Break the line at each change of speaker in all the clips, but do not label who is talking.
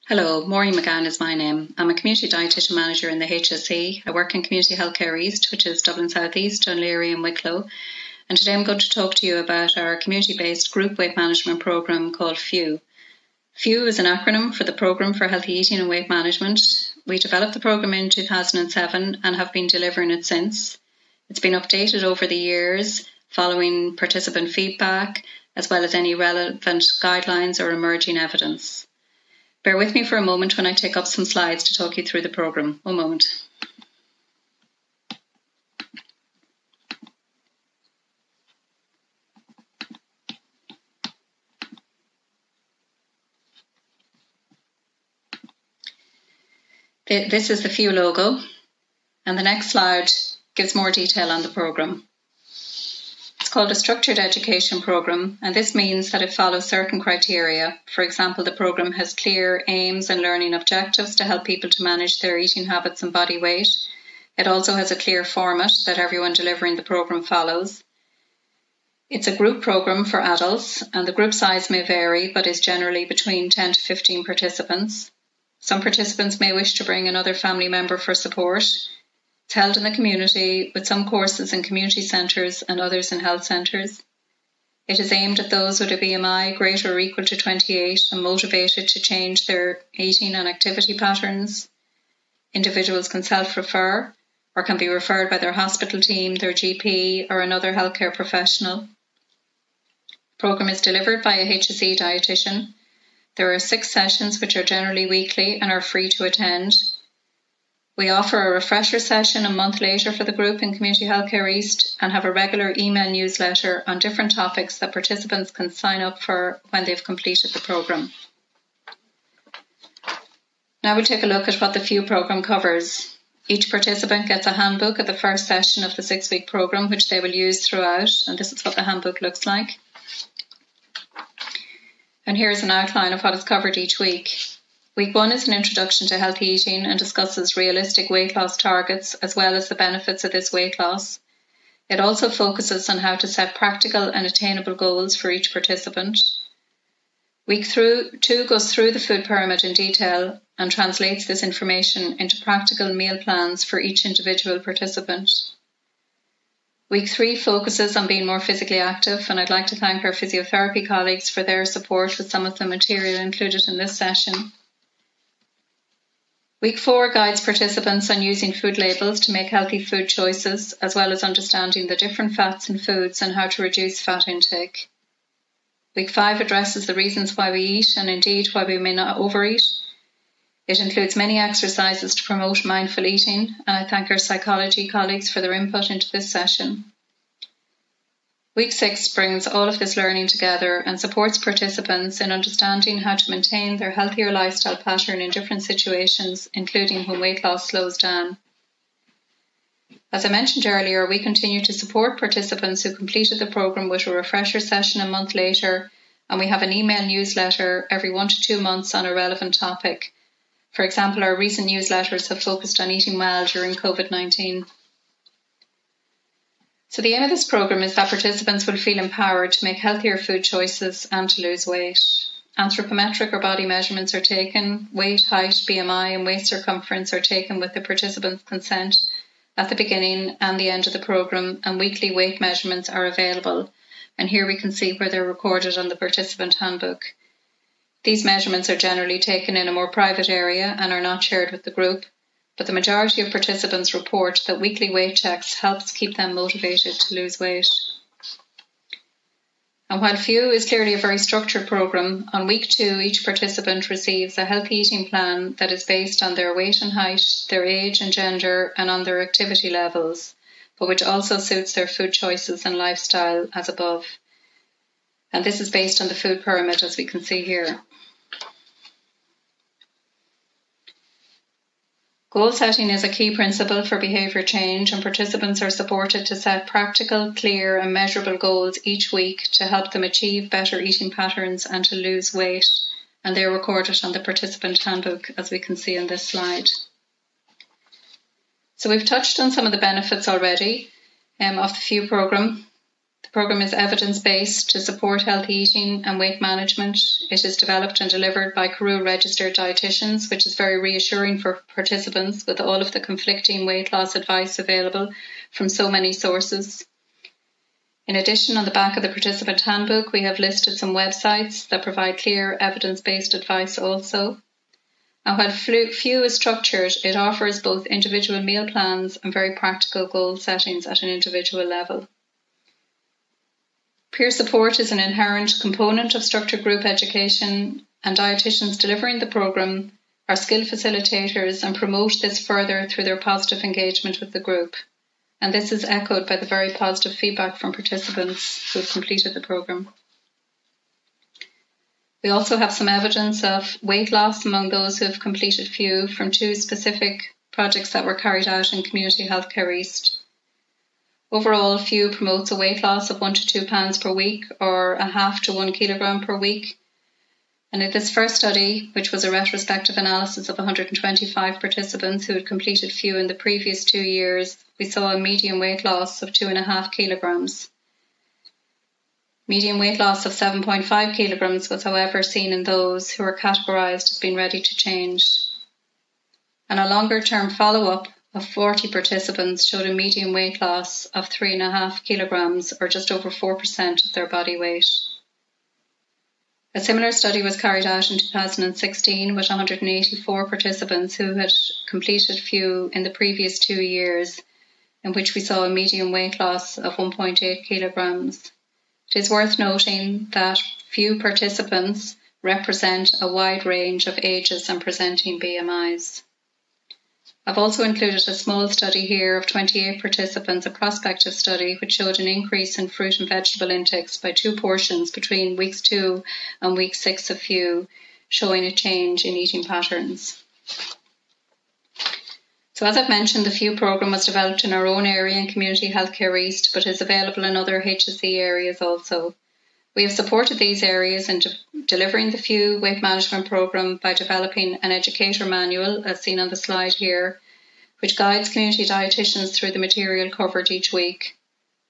Hello, Maureen McGann is my name. I'm a Community Dietitian Manager in the HSE. I work in Community Healthcare East, which is Dublin South East, Dún Laoghaire and Wicklow. And today I'm going to talk to you about our community-based group weight management programme called FEW. FEW is an acronym for the Programme for Healthy Eating and Weight Management. We developed the programme in 2007 and have been delivering it since. It's been updated over the years following participant feedback, as well as any relevant guidelines or emerging evidence. Bear with me for a moment when I take up some slides to talk you through the programme. One moment. This is the FEW logo, and the next slide gives more detail on the programme. It's called a structured education programme, and this means that it follows certain criteria. For example, the programme has clear aims and learning objectives to help people to manage their eating habits and body weight. It also has a clear format that everyone delivering the programme follows. It's a group programme for adults, and the group size may vary, but is generally between 10 to 15 participants. Some participants may wish to bring another family member for support. It's held in the community, with some courses in community centres and others in health centres. It is aimed at those with a BMI greater or equal to 28 and motivated to change their eating and activity patterns. Individuals can self-refer or can be referred by their hospital team, their GP or another healthcare professional. The programme is delivered by a HSE dietitian. There are 6 sessions which are generally weekly and are free to attend. We offer a refresher session a month later for the group in Community Healthcare East and have a regular email newsletter on different topics that participants can sign up for when they've completed the programme. Now we'll take a look at what the FEW programme covers. Each participant gets a handbook at the first session of the 6-week programme, which they will use throughout, and this is what the handbook looks like. And here's an outline of what is covered each week. Week 1 is an introduction to healthy eating and discusses realistic weight loss targets as well as the benefits of this weight loss. It also focuses on how to set practical and attainable goals for each participant. Week 2 goes through the food pyramid in detail and translates this information into practical meal plans for each individual participant. Week 3 focuses on being more physically active, and I'd like to thank our physiotherapy colleagues for their support with some of the material included in this session. Week 4 guides participants on using food labels to make healthy food choices, as well as understanding the different fats in foods and how to reduce fat intake. Week 5 addresses the reasons why we eat and indeed why we may not overeat. It includes many exercises to promote mindful eating, and I thank our psychology colleagues for their input into this session. Week 6 brings all of this learning together and supports participants in understanding how to maintain their healthier lifestyle pattern in different situations, including when weight loss slows down. As I mentioned earlier, we continue to support participants who completed the programme with a refresher session a month later, and we have an email newsletter every 1 to 2 months on a relevant topic. For example, our recent newsletters have focused on eating well during COVID-19. So the aim of this programme is that participants will feel empowered to make healthier food choices and to lose weight. Anthropometric or body measurements are taken. Weight, height, BMI and waist circumference are taken with the participant's consent at the beginning and the end of the programme, and weekly weight measurements are available. And here we can see where they're recorded on the participant handbook. These measurements are generally taken in a more private area and are not shared with the group, but the majority of participants report that weekly weight checks helps keep them motivated to lose weight. And while FEW is clearly a very structured programme, on week 2 each participant receives a healthy eating plan that is based on their weight and height, their age and gender, and on their activity levels, but which also suits their food choices and lifestyle as above. And this is based on the food pyramid, as we can see here. Goal setting is a key principle for behaviour change, and participants are supported to set practical, clear and measurable goals each week to help them achieve better eating patterns and to lose weight, and they're recorded on the participant handbook, as we can see in this slide. So we've touched on some of the benefits already of the FEW programme. The programme is evidence-based to support healthy eating and weight management. It is developed and delivered by Carew registered dietitians, which is very reassuring for participants with all of the conflicting weight loss advice available from so many sources. In addition, on the back of the participant handbook, we have listed some websites that provide clear evidence-based advice also. And while few is structured, it offers both individual meal plans and very practical goal settings at an individual level. Peer support is an inherent component of structured group education, and dietitians delivering the programme are skilled facilitators and promote this further through their positive engagement with the group. And this is echoed by the very positive feedback from participants who have completed the programme. We also have some evidence of weight loss among those who have completed FEW from 2 specific projects that were carried out in Community Healthcare East. Overall, FEW promotes a weight loss of 1 to 2 pounds per week, or 0.5 to 1 kilogram per week. And in this first study, which was a retrospective analysis of 125 participants who had completed FEW in the previous 2 years, we saw a median weight loss of 2.5 kilograms. Median weight loss of 7.5 kilograms was, however, seen in those who were categorised as being ready to change. And a longer-term follow-up of 40 participants showed a median weight loss of 3.5 kilograms, or just over 4% of their body weight. A similar study was carried out in 2016 with 184 participants who had completed FEW in the previous 2 years, in which we saw a median weight loss of 1.8 kilograms. It is worth noting that few participants represent a wide range of ages and presenting BMIs. I've also included a small study here of 28 participants, a prospective study, which showed an increase in fruit and vegetable intakes by 2 portions between weeks 2 and week 6 of FEW, showing a change in eating patterns. So as I've mentioned, the FEW programme was developed in our own area in Community Healthcare East, but is available in other HSE areas also. We have supported these areas in delivering the FEW weight management programme by developing an educator manual, as seen on the slide here, which guides community dietitians through the material covered each week.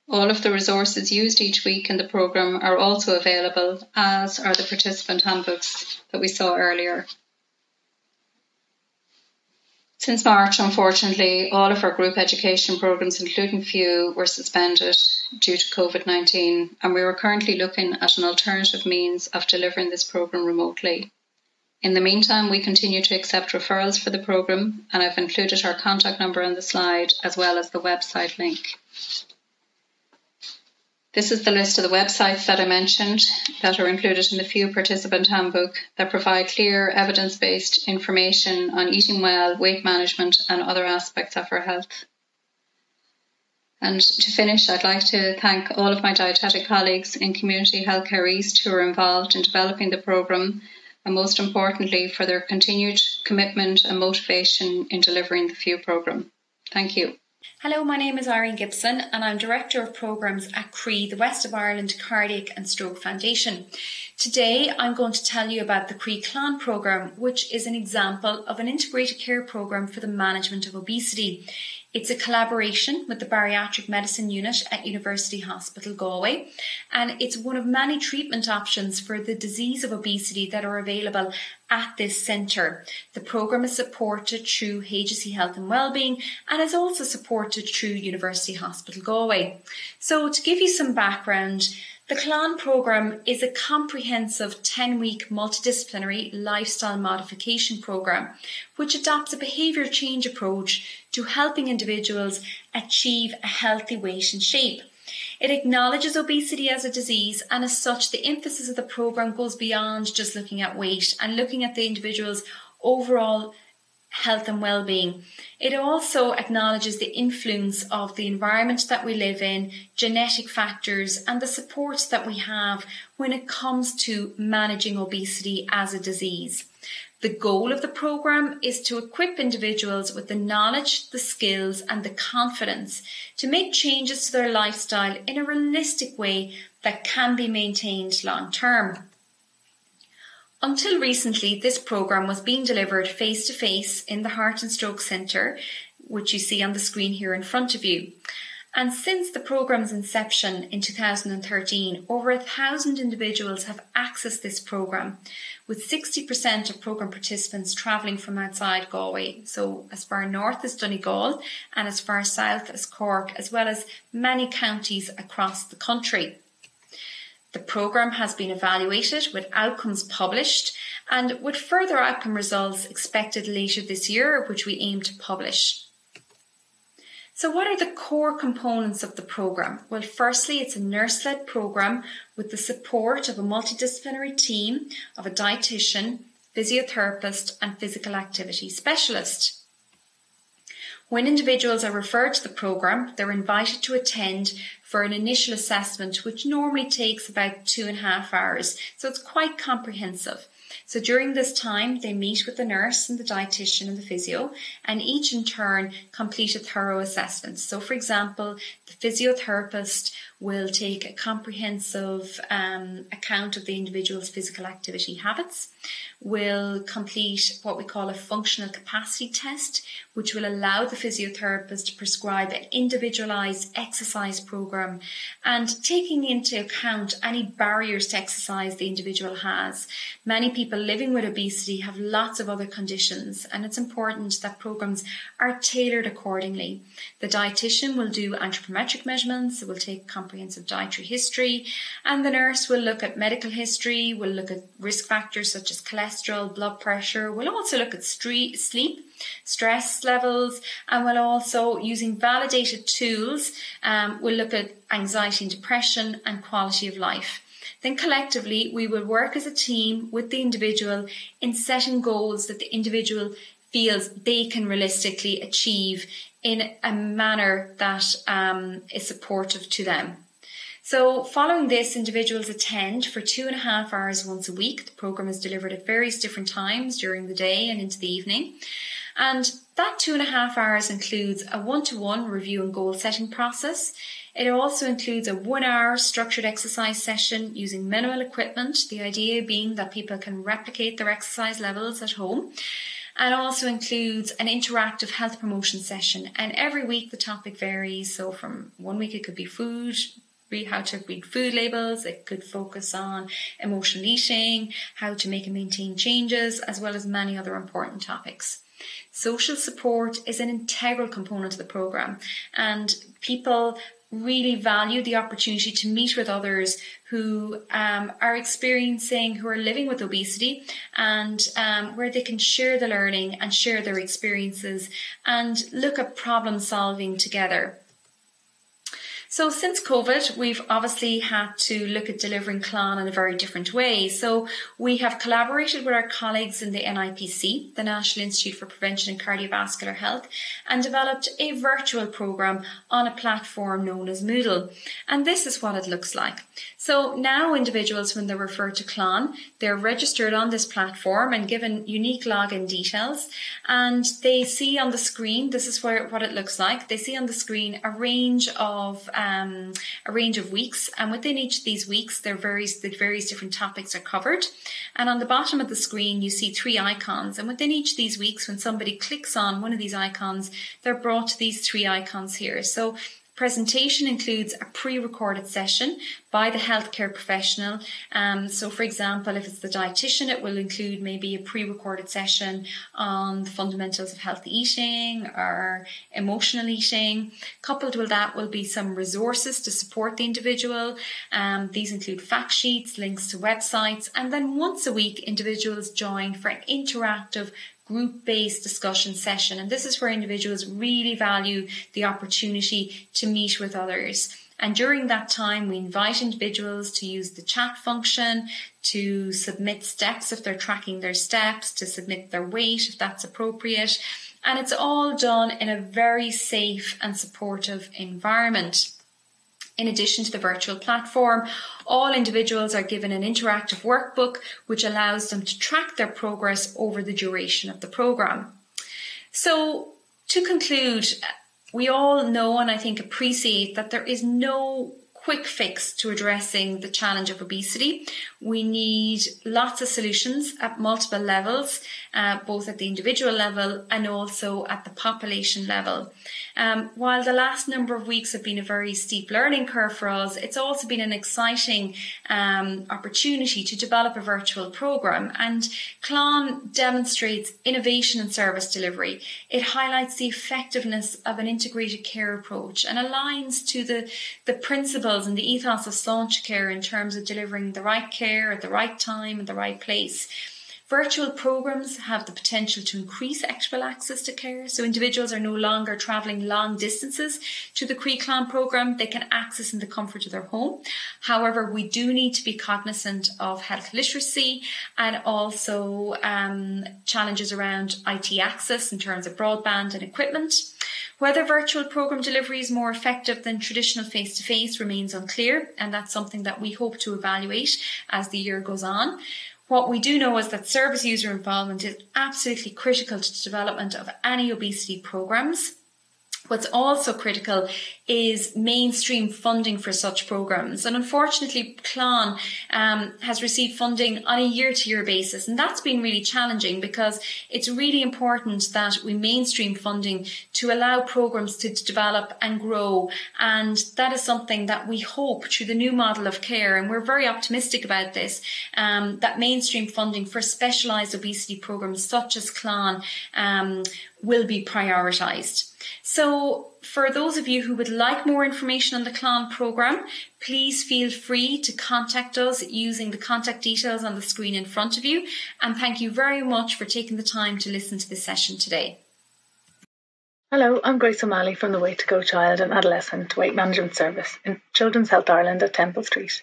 All of the resources used each week in the programme are also available, as are the participant handbooks that we saw earlier. Since March, unfortunately, all of our group education programmes, including FEW, were suspended due to COVID-19, and we are currently looking at an alternative means of delivering this programme remotely. In the meantime, we continue to accept referrals for the programme, and I've included our contact number on the slide, as well as the website link. This is the list of the websites that I mentioned that are included in the FEW participant handbook that provide clear evidence-based information on eating well, weight management and other aspects of our health. And to finish, I'd like to thank all of my dietetic colleagues in Community Healthcare East who are involved in developing the programme, and most importantly for their continued commitment and motivation in delivering the FEW programme. Thank you.
Hello, my name is Irene Gibson and I'm Director of Programmes at CRE, the West of Ireland Cardiac and Stroke Foundation. Today I'm going to tell you about the CRE Clan Program, which is an example of an integrated care programme for the management of obesity. It's a collaboration with the Bariatric Medicine Unit at University Hospital Galway, and it's one of many treatment options for the disease of obesity that are available at this centre. The programme is supported through HSE Health and Wellbeing and is also supported through University Hospital Galway. So to give you some background, the Klan Program is a comprehensive 10-week multidisciplinary lifestyle modification programme which adopts a behaviour change approach to helping individuals achieve a healthy weight and shape. It acknowledges obesity as a disease, and as such the emphasis of the programme goes beyond just looking at weight and looking at the individual's overall health and well-being. It also acknowledges the influence of the environment that we live in, genetic factors and the supports that we have when it comes to managing obesity as a disease. The goal of the programme is to equip individuals with the knowledge, the skills and the confidence to make changes to their lifestyle in a realistic way that can be maintained long term. Until recently, this programme was being delivered face-to-face in the Heart and Stroke Centre, which you see on the screen here in front of you. And since the program's inception in 2013, over 1,000 individuals have accessed this program, with 60% of program participants travelling from outside Galway, so as far north as Donegal and as far south as Cork, as well as many counties across the country. The programme has been evaluated with outcomes published and with further outcome results expected later this year, which we aim to publish. So what are the core components of the programme? Well, firstly, it's a nurse-led programme with the support of a multidisciplinary team of a dietitian, physiotherapist and physical activity specialist. When individuals are referred to the programme, they're invited to attend for an initial assessment, which normally takes about 2.5 hours. So it's quite comprehensive. So during this time, they meet with the nurse and the dietitian and the physio, and each in turn complete a thorough assessment. So for example, the physiotherapist will take a comprehensive account of the individual's physical activity habits, will complete what we call a functional capacity test, which will allow the physiotherapist to prescribe an individualised exercise programme and taking into account any barriers to exercise the individual has. Many people living with obesity have lots of other conditions, and it's important that programmes are tailored accordingly. The dietitian will do anthropometric measurements, it will take comprehensive dietary history, and the nurse will look at medical history, will look at risk factors such as cholesterol, blood pressure, will also look at sleep, stress levels, and will also, using validated tools, will look at anxiety and depression and quality of life. Then collectively, we will work as a team with the individual in setting goals that the individual feels they can realistically achieve in a manner that is supportive to them. So following this, individuals attend for 2.5 hours once a week. The programme is delivered at various different times during the day and into the evening. And that 2.5 hours includes a one-to-one review and goal setting process. It also includes a 1-hour structured exercise session using minimal equipment, the idea being that people can replicate their exercise levels at home. And also includes an interactive health promotion session. And every week the topic varies. So from one week it could be food, how to read food labels. It could focus on emotional eating, how to make and maintain changes, as well as many other important topics. Social support is an integral component of the programme, and people really value the opportunity to meet with others who are experiencing, who are living with obesity, and where they can share the learning and share their experiences and look at problem solving together. So since COVID, we've obviously had to look at delivering Klan in a very different way. So we have collaborated with our colleagues in the NIPC, the National Institute for Prevention and Cardiovascular Health, and developed a virtual programme on a platform known as Moodle. And this is what it looks like. So now individuals, when they're referred to Klan, they're registered on this platform and given unique login details. And they see on the screen, this is what it looks like. They see on the screen a range of weeks, and within each of these weeks the various different topics are covered. And on the bottom of the screen you see 3 icons, and within each of these weeks, when somebody clicks on one of these icons, they're brought to these 3 icons here. So presentation includes a pre-recorded session by the healthcare professional. So for example, if it's the dietitian, it will include maybe a pre-recorded session on the fundamentals of healthy eating or emotional eating. Coupled with that will be some resources to support the individual. These include fact sheets, links to websites, and then once a week individuals join for an interactive group-based discussion session. And this is where individuals really value the opportunity to meet with others. And during that time, we invite individuals to use the chat function, to submit steps if they're tracking their steps, to submit their weight if that's appropriate. And it's all done in a very safe and supportive environment. In addition to the virtual platform, all individuals are given an interactive workbook which allows them to track their progress over the duration of the programme. So to conclude, we all know and I think appreciate that there is no quick fix to addressing the challenge of obesity. We need lots of solutions at multiple levels, both at the individual level and also at the population level. While the last number of weeks have been a very steep learning curve for us, it's also been an exciting opportunity to develop a virtual programme. And Klan demonstrates innovation in service delivery. It highlights the effectiveness of an integrated care approach and aligns to the principles and the ethos of Sláinte care in terms of delivering the right care at the right time and the right place. Virtual programs have the potential to increase equitable access to care, so individuals are no longer travelling long distances to the Klan program. They can access in the comfort of their home. However, we do need to be cognizant of health literacy and also challenges around IT access in terms of broadband and equipment. Whether virtual program delivery is more effective than traditional face-to-face remains unclear, and that's something that we hope to evaluate as the year goes on. What we do know is that service user involvement is absolutely critical to the development of any obesity programs. What's also critical is mainstream funding for such programs. And unfortunately, Klan has received funding on a year-to-year basis. And that's been really challenging because it's really important that we mainstream funding to allow programs to develop and grow. And that is something that we hope through the new model of care, and we're very optimistic about this, that mainstream funding for specialised obesity programs such as Klan will be prioritised. So for those of you who would like more information on the Klan programme, please feel free to contact us using the contact details on the screen in front of you. And thank you very much for taking the time to listen to this session today.
Hello, I'm Grace O'Malley from the Way to Go Child and Adolescent Weight Management Service in Children's Health Ireland at Temple Street.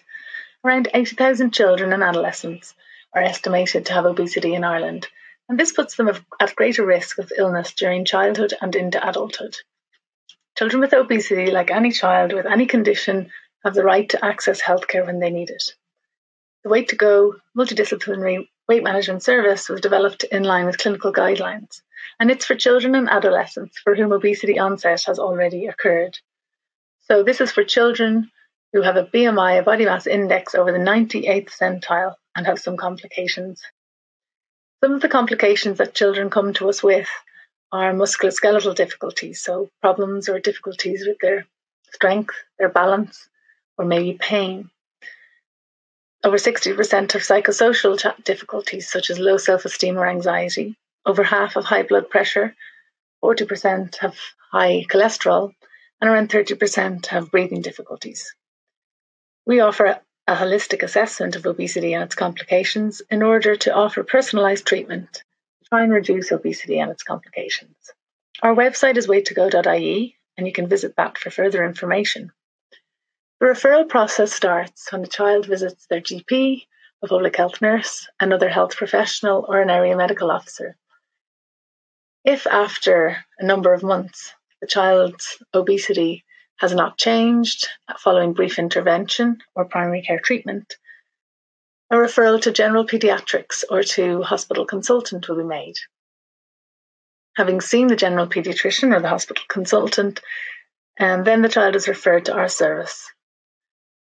Around 80,000 children and adolescents are estimated to have obesity in Ireland, and this puts them at greater risk of illness during childhood and into adulthood. Children with obesity, like any child with any condition, have the right to access healthcare when they need it. The Way to Go multidisciplinary weight management service was developed in line with clinical guidelines, and it's for children and adolescents for whom obesity onset has already occurred. So this is for children who have a BMI, a body mass index, over the 98th centile and have some complications. Some of the complications that children come to us with are musculoskeletal difficulties, so problems or difficulties with their strength, their balance, or maybe pain. Over 60% have psychosocial difficulties, such as low self-esteem or anxiety. Over half have high blood pressure, 40% have high cholesterol, and around 30% have breathing difficulties. We offer a holistic assessment of obesity and its complications in order to offer personalised treatment to try and reduce obesity and its complications. Our website is waytogo.ie, and you can visit that for further information. The referral process starts when a child visits their GP, a public health nurse, another health professional, or an area medical officer. If after a number of months the child's obesity has not changed following brief intervention or primary care treatment, a referral to general paediatrics or to hospital consultant will be made. Having seen the general paediatrician or the hospital consultant, then the child is referred to our service.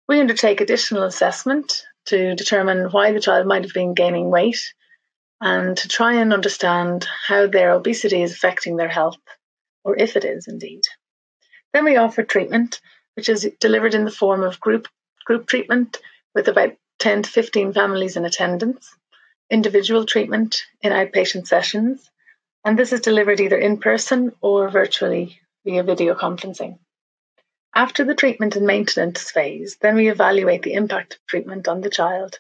We undertake additional assessment to determine why the child might have been gaining weight and to try and understand how their obesity is affecting their health, or if it is indeed. Then we offer treatment, which is delivered in the form of group treatment with about 10 to 15 families in attendance, individual treatment in outpatient sessions, and this is delivered either in person or virtually via video conferencing. After the treatment and maintenance phase, then we evaluate the impact of treatment on the child,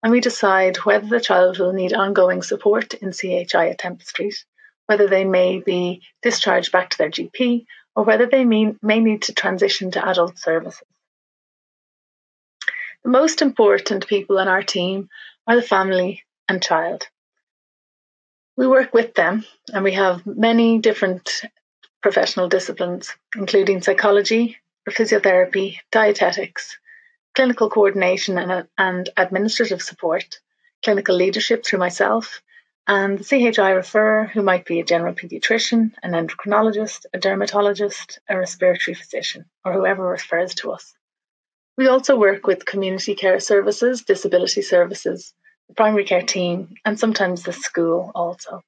and we decide whether the child will need ongoing support in CHI at Temple Street, whether they may be discharged back to their GP, or whether they may need to transition to adult services. The most important people in our team are the family and child. We work with them, and we have many different professional disciplines, including psychology, physiotherapy, dietetics, clinical coordination and administrative support, clinical leadership through myself, and the CHI referrer, who might be a general paediatrician, an endocrinologist, a dermatologist, a respiratory physician, or whoever refers to us. We also work with community care services, disability services, the primary care team, and sometimes the school also.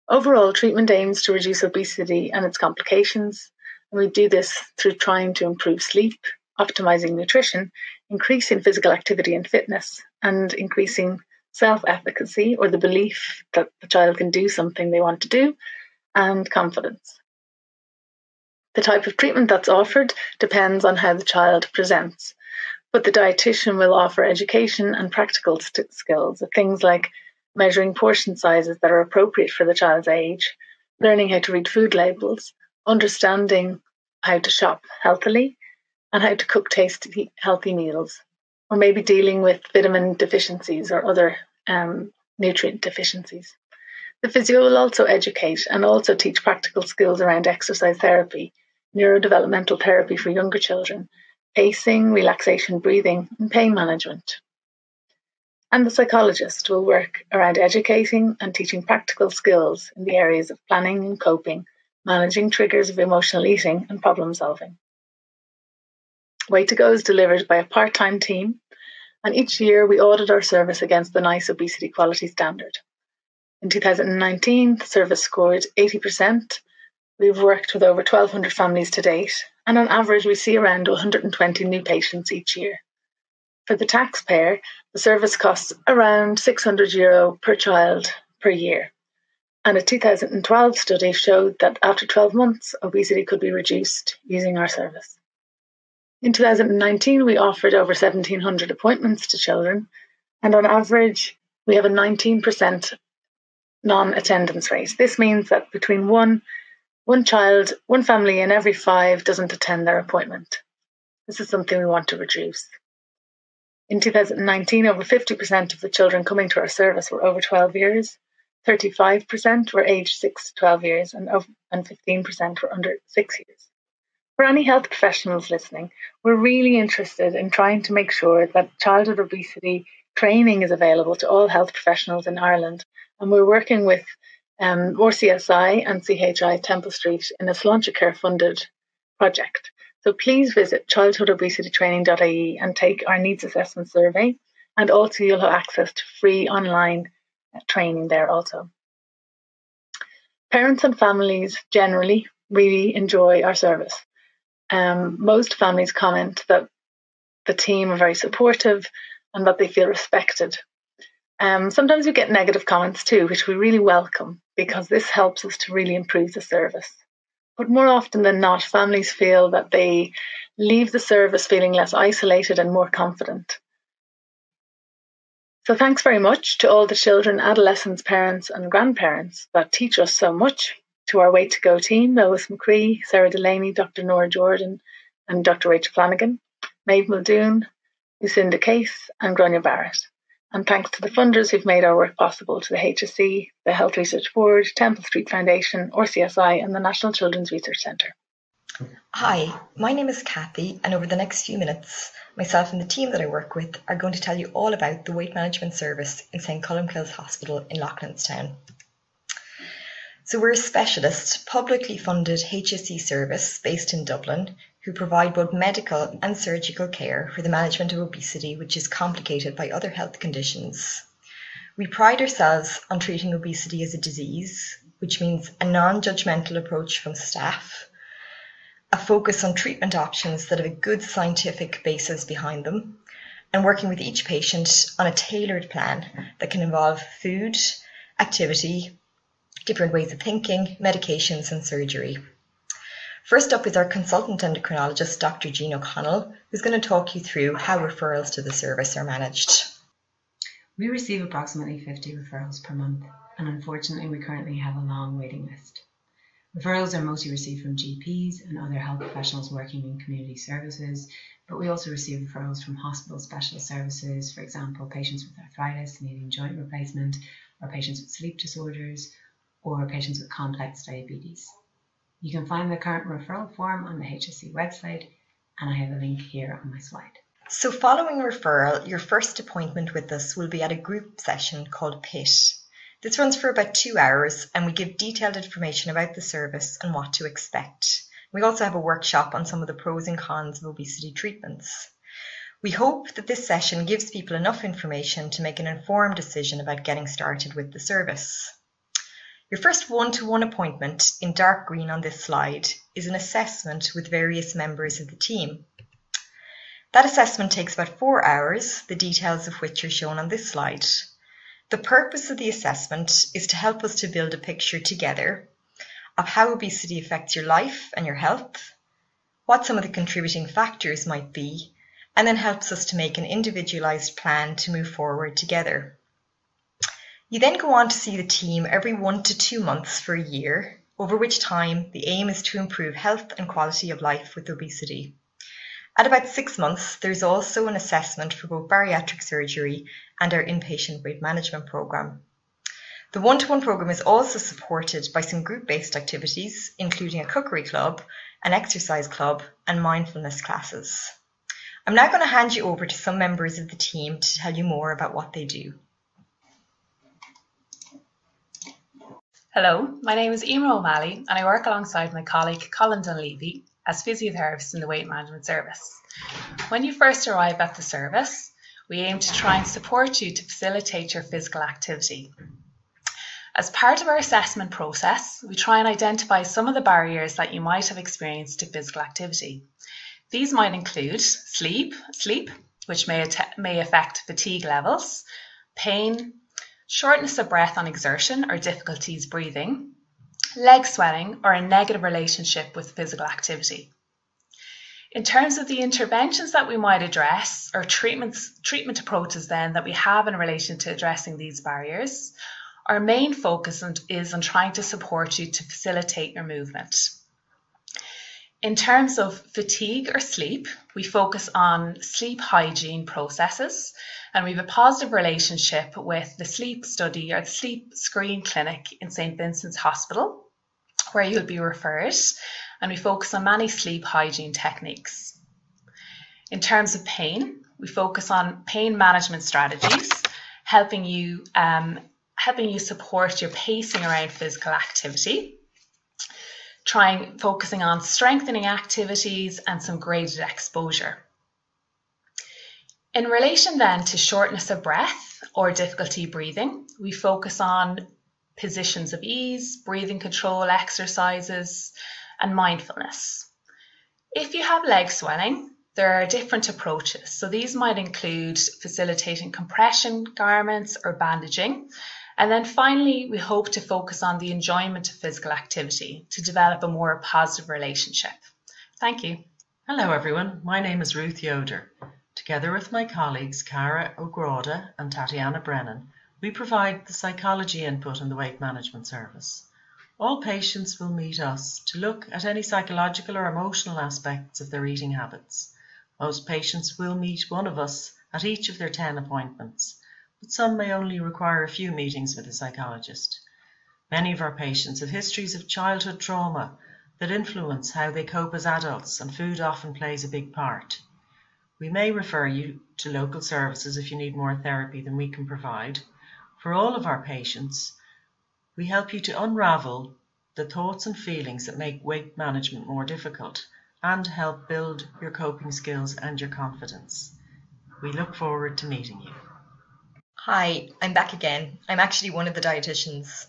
Overall, treatment aims to reduce obesity and its complications, and we do this through trying to improve sleep, optimizing nutrition, increasing physical activity and fitness, and increasing self-efficacy, or the belief that the child can do something they want to do, and confidence. The type of treatment that's offered depends on how the child presents, but the dietitian will offer education and practical skills of things like measuring portion sizes that are appropriate for the child's age, learning how to read food labels, understanding how to shop healthily, and how to cook tasty, healthy meals, or maybe dealing with vitamin deficiencies or other nutrient deficiencies. The physio will also educate and also teach practical skills around exercise therapy, neurodevelopmental therapy for younger children, pacing, relaxation, breathing, and pain management. And the psychologist will work around educating and teaching practical skills in the areas of planning and coping, managing triggers of emotional eating, and problem solving. Way to Go is delivered by a part-time team, and each year we audit our service against the NICE Obesity Quality Standard. In 2019, the service scored 80%. We've worked with over 1,200 families to date, and on average we see around 120 new patients each year. For the taxpayer, the service costs around €600 per child per year. And a 2012 study showed that after 12 months, obesity could be reduced using our service. In 2019, we offered over 1,700 appointments to children, and on average, we have a 19% non-attendance rate. This means that between one family in every 5 doesn't attend their appointment. This is something we want to reduce. In 2019, over 50% of the children coming to our service were over 12 years, 35% were aged 6 to 12 years, and 15% were under 6 years. For any health professionals listening, we're really interested in trying to make sure that childhood obesity training is available to all health professionals in Ireland, and we're working with RCSI and CHI Temple Street in a Sláintecare funded project. So please visit childhoodobesitytraining.ie and take our needs assessment survey, and also you'll have access to free online training there also. Parents and families generally really enjoy our service. Most families comment that the team are very supportive and that they feel respected. Sometimes we get negative comments too, which we really welcome because this helps us to really improve the service. But more often than not, families feel that they leave the service feeling less isolated and more confident. So thanks very much to all the children, adolescents, parents and grandparents that teach us so much, to our Way to Go team, Lois McCree, Sarah Delaney, Dr. Nora Jordan and Dr. Rachel Flanagan, Maeve Muldoon, Lucinda Case and Grania Barrett. And thanks to the funders who've made our work possible, to the HSE, the Health Research Board, Temple Street Foundation, RCSI and the National Children's Research Centre.
Hi, my name is Kathy, and over the next few minutes, myself and the team that I work with are going to tell you all about the weight management service in St Columcille's Hospital in Loughlinstown. So we're a specialist, publicly funded HSE service based in Dublin who provide both medical and surgical care for the management of obesity, which is complicated by other health conditions. We pride ourselves on treating obesity as a disease, which means a non-judgmental approach from staff, a focus on treatment options that have a good scientific basis behind them, and working with each patient on a tailored plan that can involve food, activity, different ways of thinking, medications and surgery. First up is our consultant endocrinologist, Dr. Jean O'Connell, who's going to talk you through how referrals to the service are managed.
We receive approximately 50 referrals per month, and unfortunately we currently have a long waiting list. Referrals are mostly received from GPs and other health professionals working in community services, but we also receive referrals from hospital specialist services, for example, patients with arthritis needing joint replacement, or patients with sleep disorders, or patients with complex diabetes. You can find the current referral form on the HSE website, and I have a link here on my slide.
So following referral, your first appointment with us will be at a group session called PIT. This runs for about 2 hours, and we give detailed information about the service and what to expect. We also have a workshop on some of the pros and cons of obesity treatments. We hope that this session gives people enough information to make an informed decision about getting started with the service. Your first one-to-one appointment, in dark green on this slide, is an assessment with various members of the team. That assessment takes about 4 hours, the details of which are shown on this slide. The purpose of the assessment is to help us to build a picture together of how obesity affects your life and your health, what some of the contributing factors might be, and then helps us to make an individualised plan to move forward together. You then go on to see the team every 1 to 2 months for a year, over which time the aim is to improve health and quality of life with obesity. At about 6 months, there's also an assessment for both bariatric surgery and our inpatient weight management program. The one-to-one program is also supported by some group-based activities, including a cookery club, an exercise club, and mindfulness classes. I'm now going to hand you over to some members of the team to tell you more about what they do.
Hello, my name is Emer O'Malley and I work alongside my colleague Colin Dunleavy as physiotherapist in the weight management service. When you first arrive at the service, we aim to try and support you to facilitate your physical activity. As part of our assessment process, we try and identify some of the barriers that you might have experienced to physical activity. These might include sleep, which may affect fatigue levels, pain, shortness of breath on exertion or difficulties breathing, leg swelling, or a negative relationship with physical activity. In terms of the interventions that we might address, or treatment approaches then that we have in relation to addressing these barriers, our main focus is on trying to support you to facilitate your movement. In terms of fatigue or sleep, we focus on sleep hygiene processes, and we have a positive relationship with the sleep study or the sleep screen clinic in St. Vincent's Hospital, where you'll be referred, and we focus on many sleep hygiene techniques. In terms of pain, we focus on pain management strategies, helping you support your pacing around physical activity, focusing on strengthening activities and some graded exposure. In relation then to shortness of breath or difficulty breathing, we focus on positions of ease, breathing control exercises, and mindfulness. If you have leg swelling, there are different approaches. So these might include facilitating compression garments or bandaging. And then finally, we hope to focus on the enjoyment of physical activity to develop a more positive relationship. Thank you.
Hello everyone, my name is Ruth Yoder. Together with my colleagues Cara O'Grada and Tatiana Brennan, we provide the psychology input in the weight management service. All patients will meet us to look at any psychological or emotional aspects of their eating habits. Most patients will meet one of us at each of their 10 appointments, but some may only require a few meetings with a psychologist. Many of our patients have histories of childhood trauma that influence how they cope as adults, and food often plays a big part. We may refer you to local services if you need more therapy than we can provide. For all of our patients, we help you to unravel the thoughts and feelings that make weight management more difficult and help build your coping skills and your confidence. We look forward to meeting you.
Hi, I'm back again. I'm actually one of the dietitians.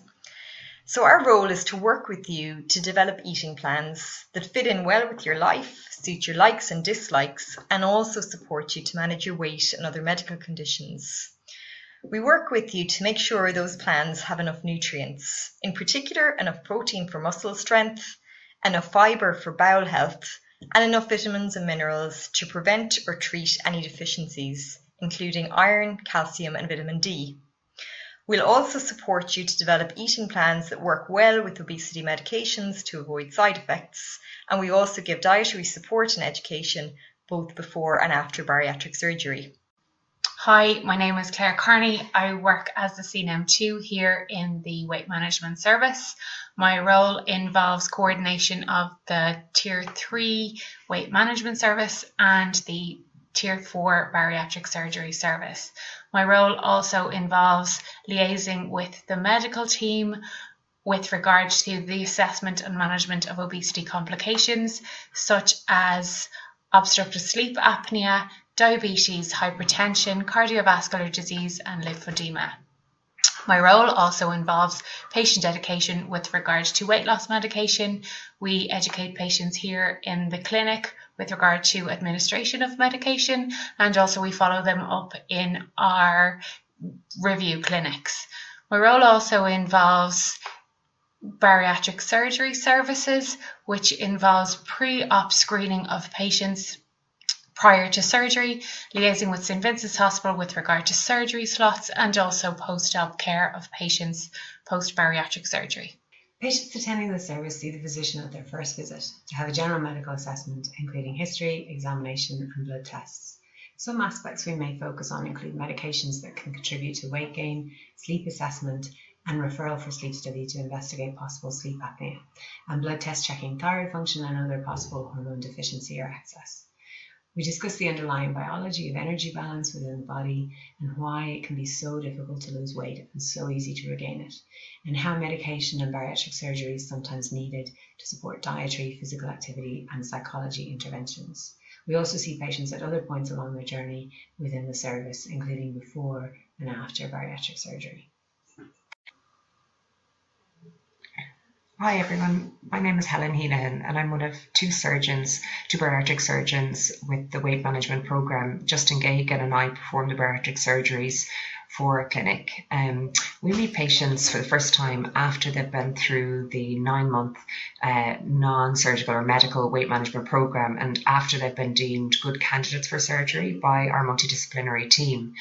So our role is to work with you to develop eating plans that fit in well with your life, suit your likes and dislikes, and also support you to manage your weight and other medical conditions. We work with you to make sure those plans have enough nutrients, in particular enough protein for muscle strength, enough fibre for bowel health, and enough vitamins and minerals to prevent or treat any deficiencies, including iron, calcium, and vitamin D. We'll also support you to develop eating plans that work well with obesity medications to avoid side effects, and we also give dietary support and education both before and after bariatric surgery.
Hi, my name is Claire Carney. I work as the CNM2 here in the weight management service. My role involves coordination of the Tier 3 weight management service and the Tier 4 bariatric surgery service. My role also involves liaising with the medical team, with regard to the assessment and management of obesity complications such as obstructive sleep apnea, diabetes, hypertension, cardiovascular disease and lymphedema. My role also involves patient education with regard to weight loss medication. We educate patients here in the clinic with regard to administration of medication, and also we follow them up in our review clinics. My role also involves bariatric surgery services, which involves pre-op screening of patients prior to surgery, liaising with St Vincent's Hospital with regard to surgery slots, and also post-op care of patients post-bariatric surgery.
Patients attending the service see the physician at their first visit to have a general medical assessment, including history, examination and blood tests. Some aspects we may focus on include medications that can contribute to weight gain, sleep assessment, and referral for sleep study to investigate possible sleep apnea, and blood test checking thyroid function and other possible hormone deficiency or excess. We discuss the underlying biology of energy balance within the body and why it can be so difficult to lose weight and so easy to regain it, and how medication and bariatric surgery is sometimes needed to support dietary, physical activity and psychology interventions. We also see patients at other points along their journey within the service, including before and after bariatric surgery.
Hi everyone, my name is Helen Heenahan and I'm one of two bariatric surgeons with the weight management program. Justin Gagan and I perform the bariatric surgeries for a clinic. We meet patients for the first time after they've been through the 9-month non-surgical or medical weight management program and after they've been deemed good candidates for surgery by our multidisciplinary team.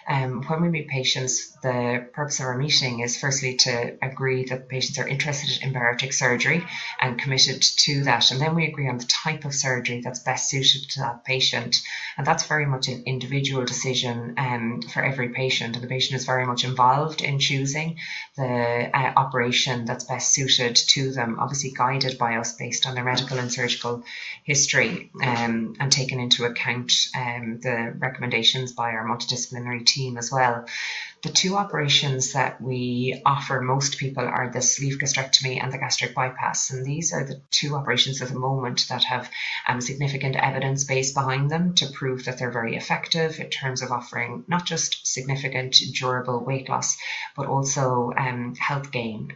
When we meet patients, the purpose of our meeting is firstly to agree that patients are interested in bariatric surgery and committed to that. And then we agree on the type of surgery that's best suited to that patient. And that's very much an individual decision for every patient. And the patient is very much involved in choosing the operation that's best suited to them, obviously guided by us based on their medical and surgical history and taken into account the recommendations by our multidisciplinary team as well. The two operations that we offer most people are the sleeve gastrectomy and the gastric bypass, and these are the two operations at the moment that have significant evidence base behind them to prove that they're very effective in terms of offering not just significant durable weight loss but also health gain,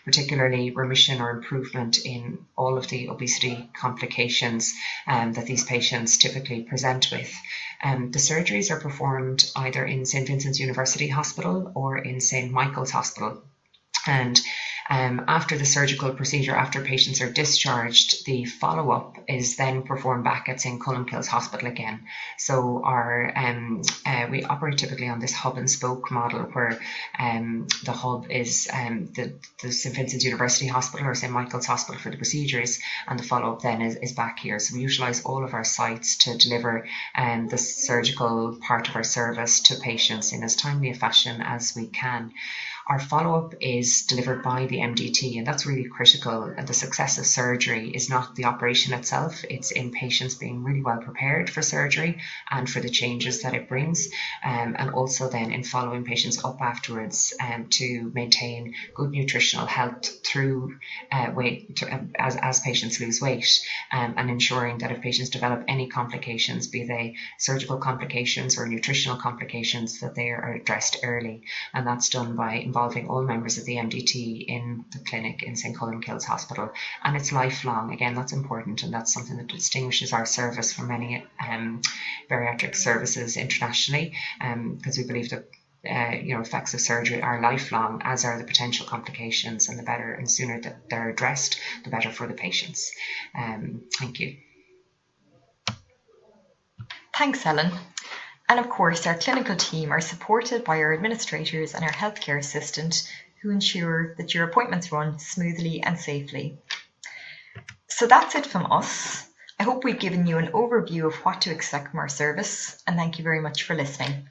particularly remission or improvement in all of the obesity complications that these patients typically present with. The surgeries are performed either in St Vincent's University Hospital or in St Michael's Hospital. And after the surgical procedure, after patients are discharged, the follow-up is then performed back at St Columbkille's Hospital again. So we operate typically on this hub and spoke model where the hub is the St Vincent's University Hospital or St Michael's Hospital for the procedures, and the follow-up then is back here. So we utilise all of our sites to deliver the surgical part of our service to patients in as timely a fashion as we can. Our follow-up is delivered by the MDT, and that's really critical. The success of surgery is not the operation itself, it's in patients being really well prepared for surgery and for the changes that it brings, and also then in following patients up afterwards to maintain good nutritional health through as patients lose weight, and ensuring that if patients develop any complications, be they surgical complications or nutritional complications, that they are addressed early. And that's done by involving all members of the MDT in the clinic in St Columbkille's Hospital, and it's lifelong. Again, that's important, and that's something that distinguishes our service from many bariatric services internationally, because we believe that effects of surgery are lifelong, as are the potential complications, and the better and sooner that they're addressed, the better for the patients. Thank you.
Thanks, Helen. And of course, our clinical team are supported by our administrators and our healthcare assistant, who ensure that your appointments run smoothly and safely. So that's it from us. I hope we've given you an overview of what to expect from our service, and thank you very much for listening.